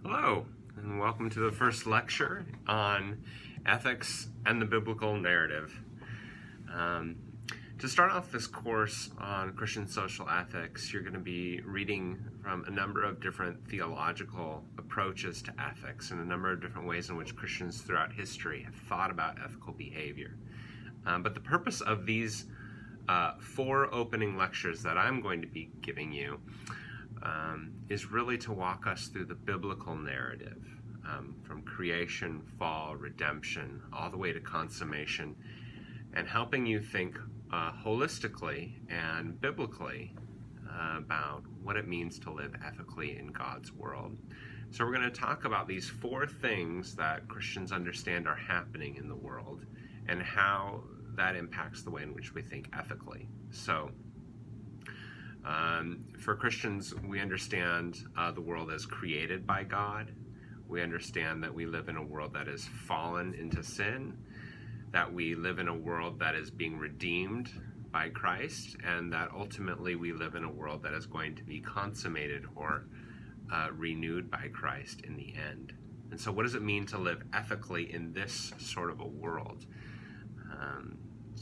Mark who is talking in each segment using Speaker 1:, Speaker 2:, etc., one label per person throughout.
Speaker 1: Hello, and welcome to the first lecture on ethics and the biblical narrative. To start off this course on Christian social ethics, you're going to be reading from a number of different theological approaches to ethics and a number of different ways in which Christians throughout history have thought about ethical behavior. But the purpose of these four opening lectures that I'm going to be giving you is really to walk us through the biblical narrative, from creation, fall, redemption, all the way to consummation, and helping you think holistically and biblically about what it means to live ethically in God's world. So we're going to talk about these four things that Christians understand are happening in the world and how that impacts the way in which we think ethically. So for Christians, we understand the world as created by God. We understand that we live in a world that is fallen into sin, that we live in a world that is being redeemed by Christ, and that ultimately we live in a world that is going to be consummated or renewed by Christ in the end. And so what does it mean to live ethically in this sort of a world?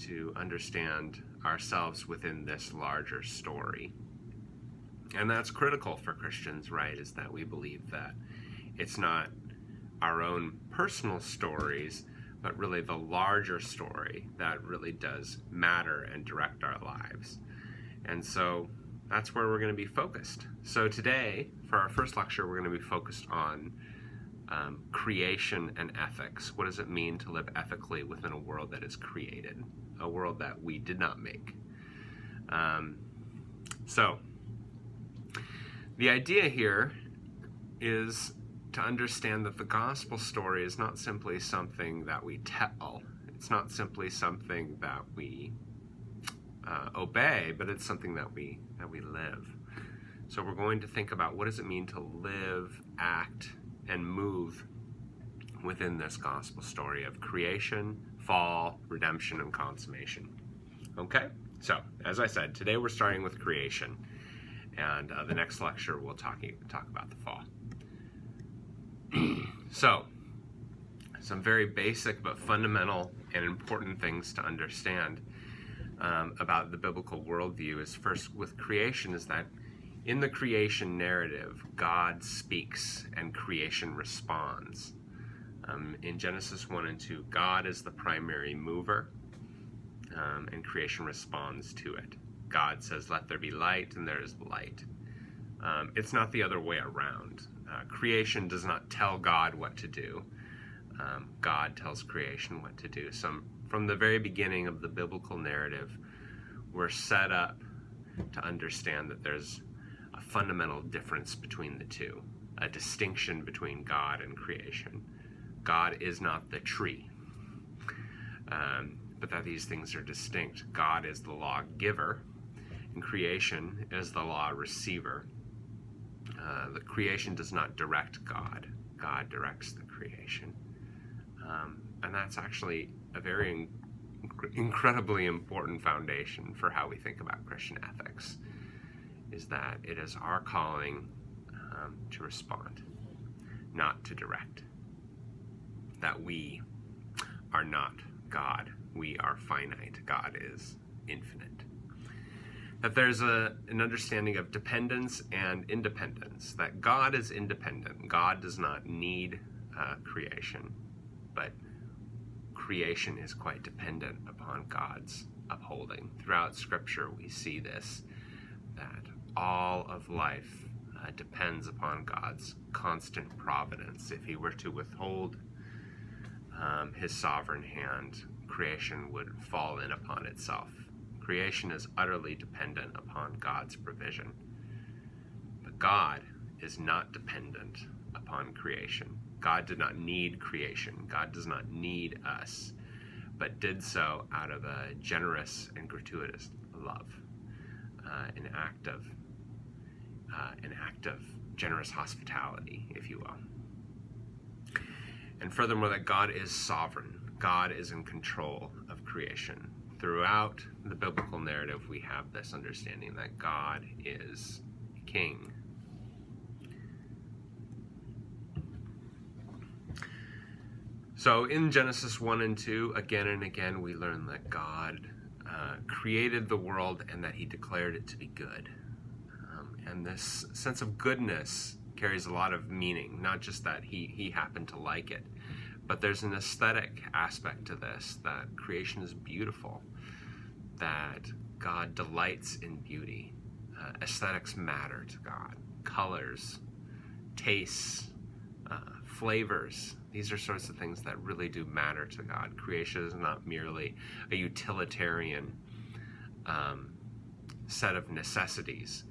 Speaker 1: To understand ourselves within this larger story. And that's critical for Christians, right, is that we believe that it's not our own personal stories, but really the larger story that really does matter and direct our lives. And so that's where we're going to be focused. So today, for our first lecture, we're going to be focused on creation and ethics. What does it mean to live ethically within a world that is created, a world that we did not make? So the idea here is to understand that the gospel story is not simply something that we tell. It's not simply something that we obey, but it's something that we live. So we're going to think about what does it mean to live, act, and move within this gospel story of creation, fall, redemption, and consummation. Okay? So, as I said, today we're starting with creation, and the next lecture we'll talk about the fall. So, some very basic but fundamental and important things to understand about the biblical worldview is first with creation is that in the creation narrative, God speaks and creation responds. In Genesis 1 and 2, God is the primary mover, and creation responds to it. God says, "Let there be light," and there is light. It's not the other way around. Creation does not tell God what to do. God tells creation what to do. So from the very beginning of the biblical narrative, we're set up to understand that there's a fundamental difference between the two, a distinction between God and creation. God is not the tree, but that these things are distinct. God is the law giver, and creation is the law receiver. The creation does not direct God. God directs the creation. And that's actually a very incredibly important foundation for how we think about Christian ethics, is that it is our calling to respond, not to direct. That we are not God. We are finite. God is infinite. That there's an understanding of dependence and independence, that God is independent. God does not need creation, but creation is quite dependent upon God's upholding. Throughout Scripture, we see this, that all of life depends upon God's constant providence. If he were to withhold his sovereign hand, creation would fall in upon itself. Creation is utterly dependent upon God's provision. But God is not dependent upon creation. God did not need creation. God does not need us, but did so out of a generous and gratuitous love, an act of generous hospitality, if you will. And furthermore, that God is sovereign. God is in control of creation. Throughout the biblical narrative, we have this understanding that God is king. So in Genesis 1 and 2, again and again, we learn that God created the world and that he declared it to be good. And this sense of goodness carries a lot of meaning, not just that he happened to like it, but there's an aesthetic aspect to this, that creation is beautiful, that God delights in beauty. Aesthetics matter to God. Colors, tastes, flavors, these are sorts of things that really do matter to God. Creation is not merely a utilitarian set of necessities,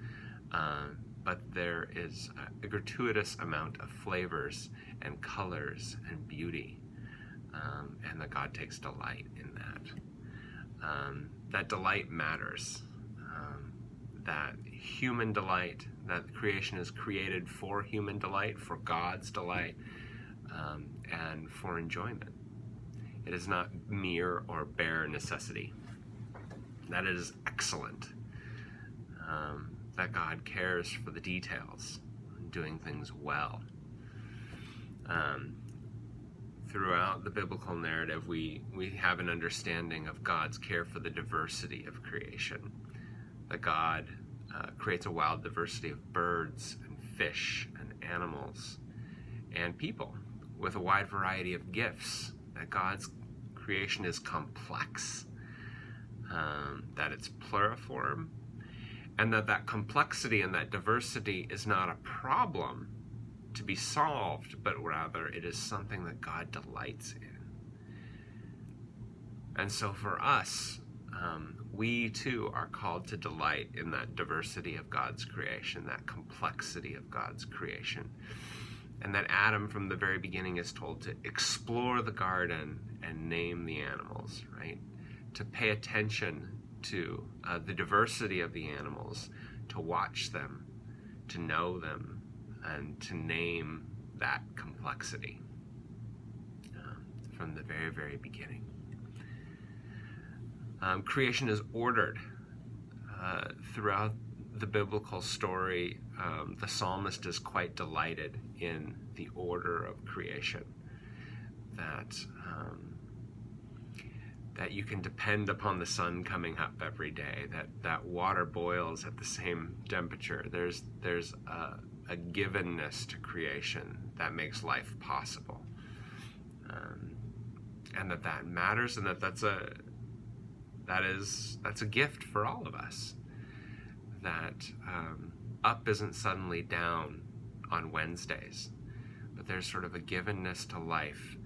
Speaker 1: but there is a gratuitous amount of flavors and colors and beauty, and that God takes delight in that. That delight matters, that human delight, that creation is created for human delight, for God's delight, and for enjoyment. It is not mere or bare necessity. That is excellent. That God cares for the details, doing things well. Throughout the biblical narrative, we have an understanding of God's care for the diversity of creation. That God creates a wild diversity of birds and fish and animals and people with a wide variety of gifts. That God's creation is complex, that it's pluriform, and that complexity and that diversity is not a problem to be solved, but rather it is something that God delights in. And so for us, we too are called to delight in that diversity of God's creation, that complexity of God's creation. And that Adam from the very beginning is told to explore the garden and name the animals, right? To pay attention to the diversity of the animals, to watch them, to know them, and to name that complexity from the very, very beginning. Creation is ordered throughout the biblical story. The psalmist is quite delighted in the order of creation, that you can depend upon the sun coming up every day, that water boils at the same temperature. There's a givenness to creation that makes life possible, and that matters, and that's a gift for all of us. That up isn't suddenly down on Wednesdays, but there's sort of a givenness to life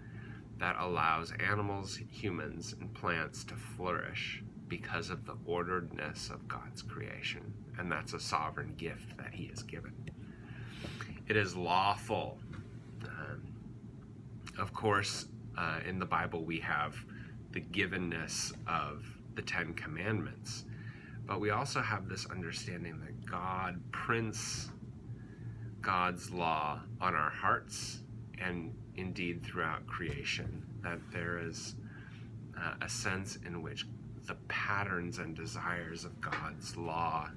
Speaker 1: that allows animals, humans, and plants to flourish because of the orderedness of God's creation, and that's a sovereign gift that he has given. It is lawful. Of course, in the Bible we have the givenness of the Ten Commandments, but we also have this understanding that God prints God's law on our hearts and indeed throughout creation, that there is a sense in which the patterns and desires of God's law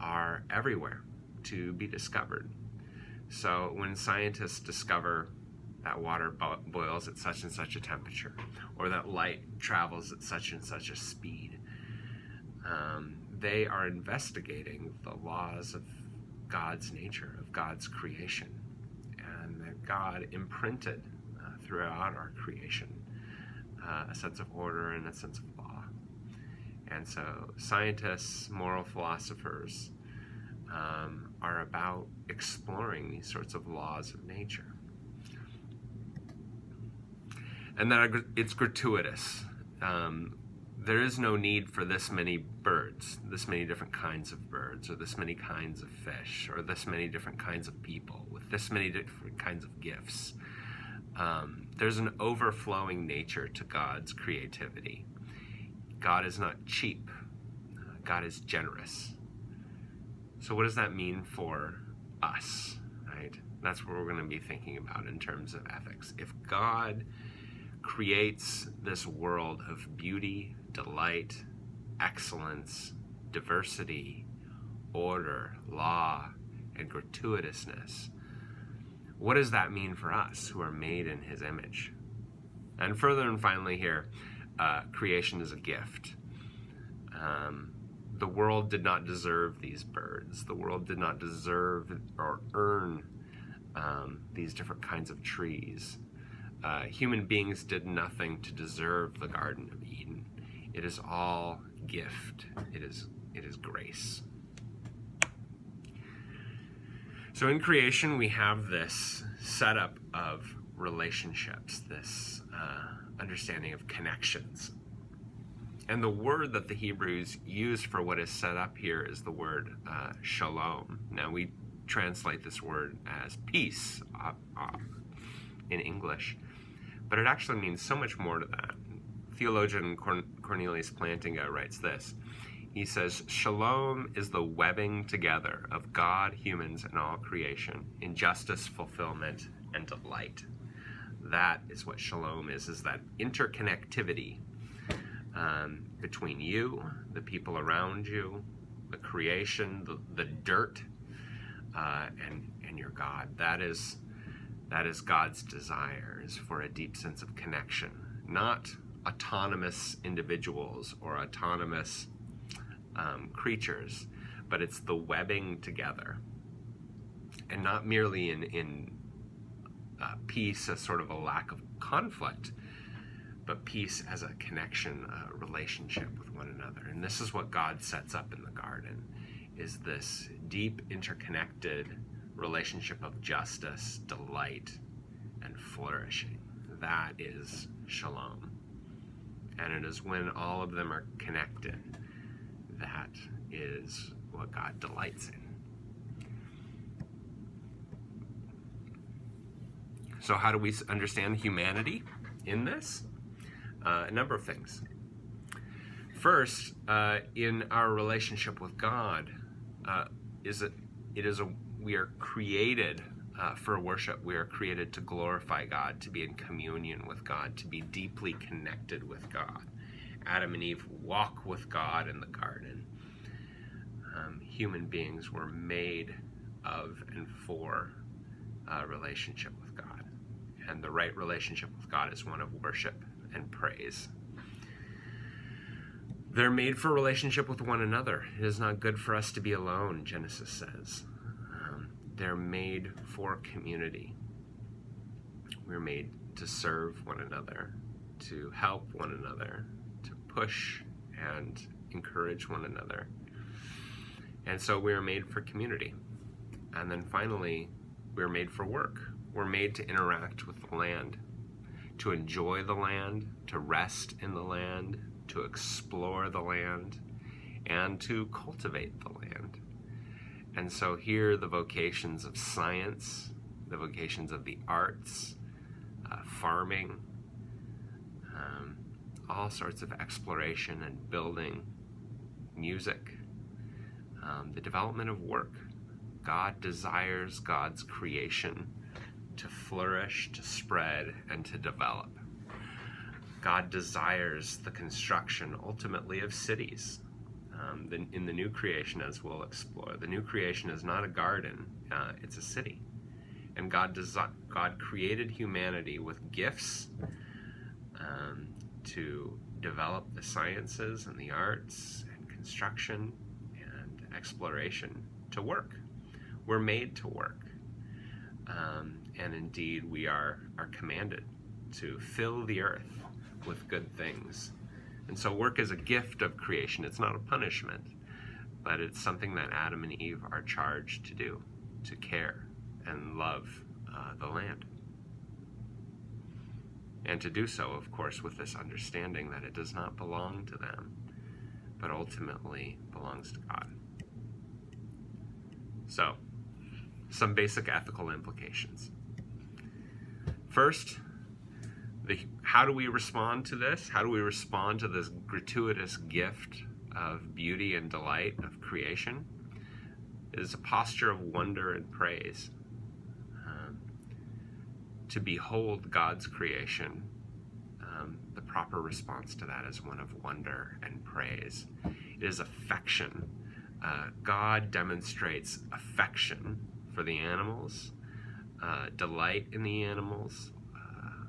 Speaker 1: are everywhere to be discovered. So when scientists discover that water boils at such and such a temperature, or that light travels at such and such a speed, they are investigating the laws of God's nature, of God's creation, and that God imprinted throughout our creation a sense of order and a sense of law. And so scientists, moral philosophers, are about exploring these sorts of laws of nature. And that it's gratuitous. There is no need for this many birds, this many different kinds of birds, or this many kinds of fish, or this many different kinds of people, with this many different kinds of gifts. There's an overflowing nature to God's creativity. God is not cheap. God is generous. So what does that mean for us, right? That's what we're going to be thinking about in terms of ethics. If God creates this world of beauty, delight, excellence, diversity, order, law, and gratuitousness, what does that mean for us who are made in his image? And further and finally here, creation is a gift. The world did not deserve these birds. The world did not deserve or earn these different kinds of trees. Human beings did nothing to deserve the Garden of Eden. It is all gift. It is grace. So in creation, we have this setup of relationships, this understanding of connections. And the word that the Hebrews use for what is set up here is the word shalom. Now we translate this word as peace in English, but it actually means so much more to that. Theologian Cornelius Plantinga writes this. He says, "Shalom is the webbing together of God, humans, and all creation in justice, fulfillment, and delight." That is what shalom is that interconnectivity between you, the people around you, the creation, the dirt, and your God. That is God's desire, is for a deep sense of connection, not autonomous individuals or autonomous creatures, but it's the webbing together, and not merely in peace as sort of a lack of conflict, but peace as a connection, a relationship with one another. And this is what God sets up in the garden, is this deep interconnected relationship of justice, delight, and flourishing. That is shalom. And it is when all of them are connected that is what God delights in. So how do we understand humanity in this? A number of things. First, in our relationship with God, we are created for worship. We are created to glorify God, to be in communion with God, to be deeply connected with God. Adam and Eve walk with God in the garden. Human beings were made of and for a relationship with God. And the right relationship with God is one of worship and praise. They're made for relationship with one another. It is not good for us to be alone, Genesis says. They're made for community. We're made to serve one another, to help one another, to push and encourage one another. And so we're made for community. And then finally, we're made for work. We're made to interact with the land, to enjoy the land, to rest in the land, to explore the land, and to cultivate the land. And so here the vocations of science, the vocations of the arts, farming, all sorts of exploration and building, music, the development of work. God desires God's creation to flourish, to spread, and to develop. God desires the construction, ultimately, of cities. In the new creation, as we'll explore, the new creation is not a garden, it's a city. And God created humanity with gifts to develop the sciences and the arts and construction and exploration, to work. We're made to work. And indeed, we are commanded to fill the earth with good things. And so work is a gift of creation. It's not a punishment, but it's something that Adam and Eve are charged to do, to care and love the land. And to do so, of course, with this understanding that it does not belong to them, but ultimately belongs to God. So, some basic ethical implications. First, how do we respond to this? How do we respond to this gratuitous gift of beauty and delight of creation? It is a posture of wonder and praise. To behold God's creation, the proper response to that is one of wonder and praise. It is affection. God demonstrates affection for the animals, delight in the animals,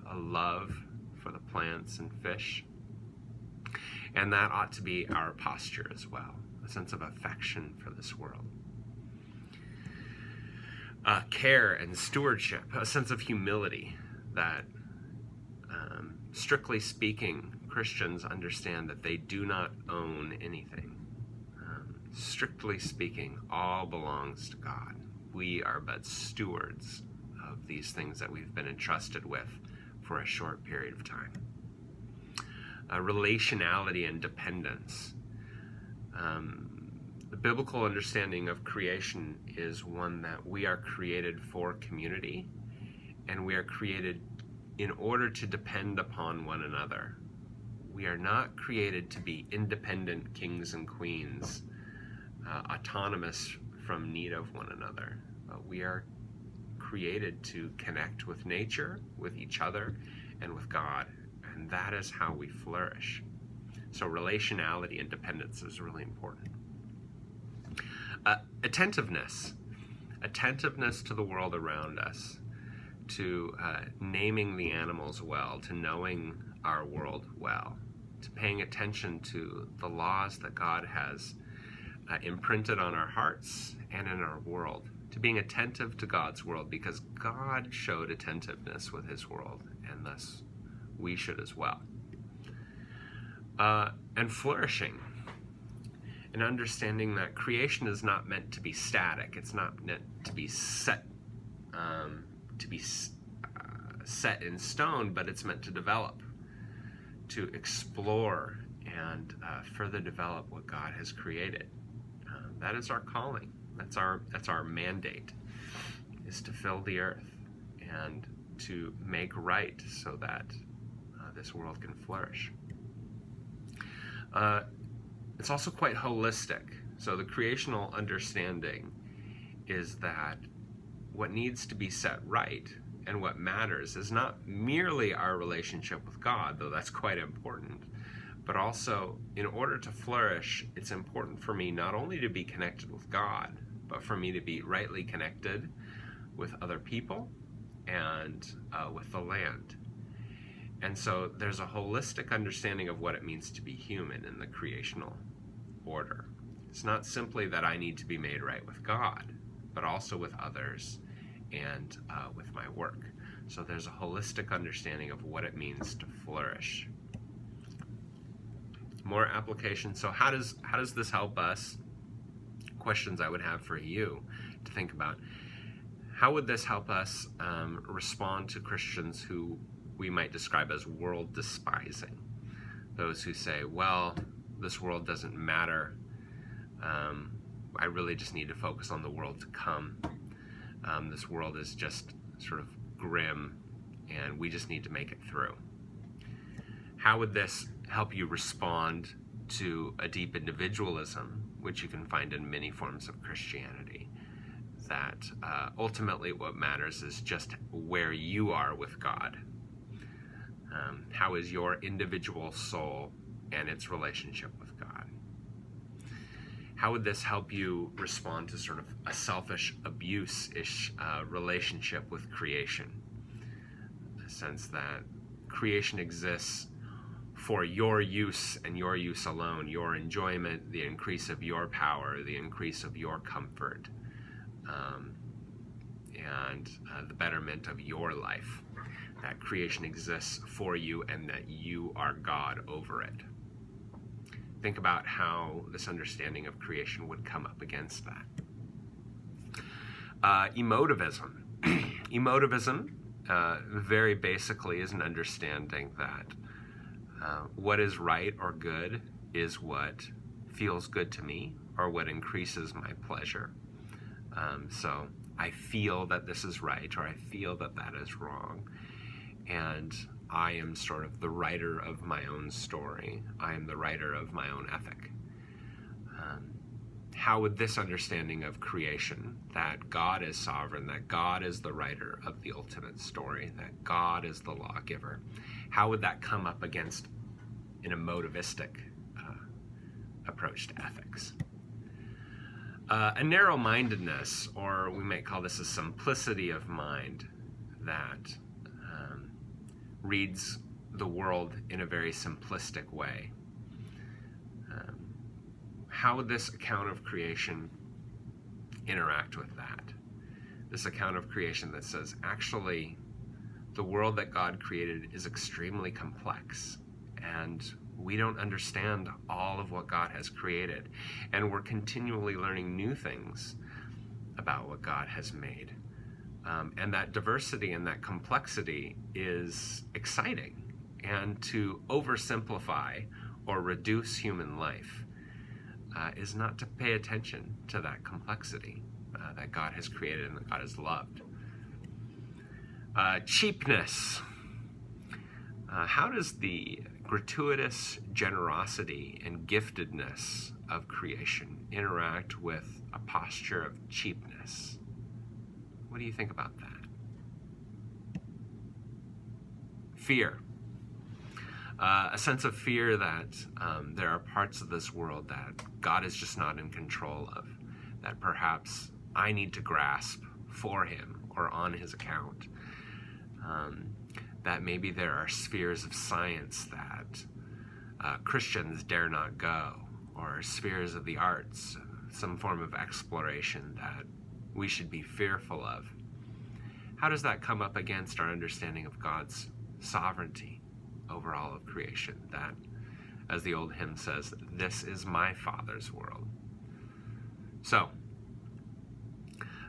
Speaker 1: a love for the plants and fish. And that ought to be our posture as well, a sense of affection for this world. Care and stewardship, a sense of humility that, strictly speaking, Christians understand that they do not own anything. Strictly speaking, all belongs to God. We are but stewards of these things that we've been entrusted with for a short period of time. Relationality and dependence. The biblical understanding of creation is one that we are created for community, and we are created in order to depend upon one another. We are not created to be independent kings and queens, autonomous from need of one another. We are created to connect with nature, with each other, and with God, and that is how we flourish. So relationality and dependence is really important. Attentiveness to the world around us, to naming the animals well, to knowing our world well, to paying attention to the laws that God has imprinted on our hearts and in our world, to being attentive to God's world, because God showed attentiveness with his world, and thus we should as well. And flourishing, and understanding that creation is not meant to be static. It's not meant to be set in stone, but it's meant to develop, to explore and further develop what God has created. That is our calling. That's our mandate, is to fill the earth and to make right so that this world can flourish. It's also quite holistic. So the creational understanding is that what needs to be set right and what matters is not merely our relationship with God, though that's quite important, but also, in order to flourish, it's important for me not only to be connected with God, but for me to be rightly connected with other people and with the land. And so there's a holistic understanding of what it means to be human in the creational order. It's not simply that I need to be made right with God, but also with others and with my work. So there's a holistic understanding of what it means to flourish. More application. So how does this help us? Questions I would have for you to think about. How would this help us respond to Christians who we might describe as world despising? Those who say, well, this world doesn't matter. I really just need to focus on the world to come. This world is just sort of grim, and we just need to make it through. How would this help you respond to a deep individualism, which you can find in many forms of Christianity? That ultimately what matters is just where you are with God. How is your individual soul and its relationship with God? How would this help you respond to sort of a selfish, abuse-ish relationship with creation? The sense that creation exists for your use and your use alone, your enjoyment, the increase of your power, the increase of your comfort, and the betterment of your life. That creation exists for you and that you are God over it. Think about how this understanding of creation would come up against that. Emotivism. Emotivism, very basically, is an understanding that what is right or good is what feels good to me or what increases my pleasure. So I feel that this is right, or I feel that that is wrong. And I am sort of the writer of my own story. I am the writer of my own ethic. How would this understanding of creation, that God is sovereign, that God is the writer of the ultimate story, that God is the lawgiver, how would that come up against an emotivistic approach to ethics? A narrow-mindedness, or we might call this a simplicity of mind, that reads the world in a very simplistic way. How would this account of creation interact with that? This account of creation that says, actually, the world that God created is extremely complex, and we don't understand all of what God has created, and we're continually learning new things about what God has made. And that diversity and that complexity is exciting. And to oversimplify or reduce human life is not to pay attention to that complexity that God has created and that God has loved. Cheapness. How does the gratuitous generosity and giftedness of creation interact with a posture of cheapness? What do you think about that? Fear. A sense of fear that there are parts of this world that God is just not in control of, that perhaps I need to grasp for him or on his account. That maybe there are spheres of science that Christians dare not go, or spheres of the arts, some form of exploration that we should be fearful of. How does that come up against our understanding of God's sovereignty over all of creation? That, as the old hymn says, this is my Father's world. So,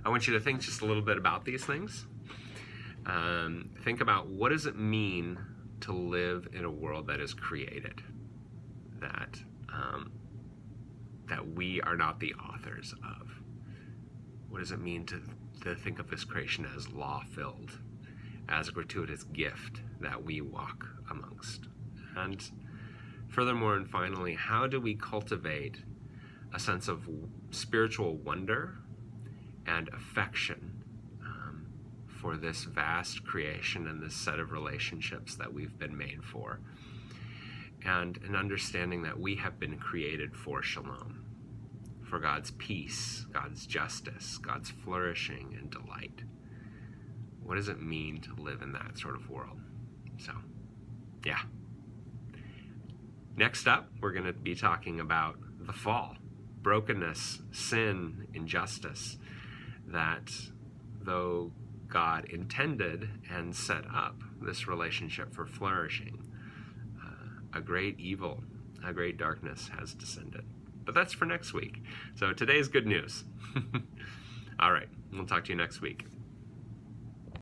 Speaker 1: I want you to think just a little bit about these things. Think about, what does it mean to live in a world that is created, that we are not the authors of? What does it mean to think of this creation as law-filled, as a gratuitous gift that we walk amongst? And furthermore and finally, how do we cultivate a sense of spiritual wonder and affection for this vast creation and this set of relationships that we've been made for, and an understanding that we have been created for shalom, for God's peace, God's justice, God's flourishing and delight? What does it mean to live in that sort of world? So, yeah. Next up, we're going to be talking about the fall, brokenness, sin, injustice, that though God intended and set up this relationship for flourishing, a great evil, a great darkness has descended. But that's for next week. So today's good news. All right, we'll talk to you next week.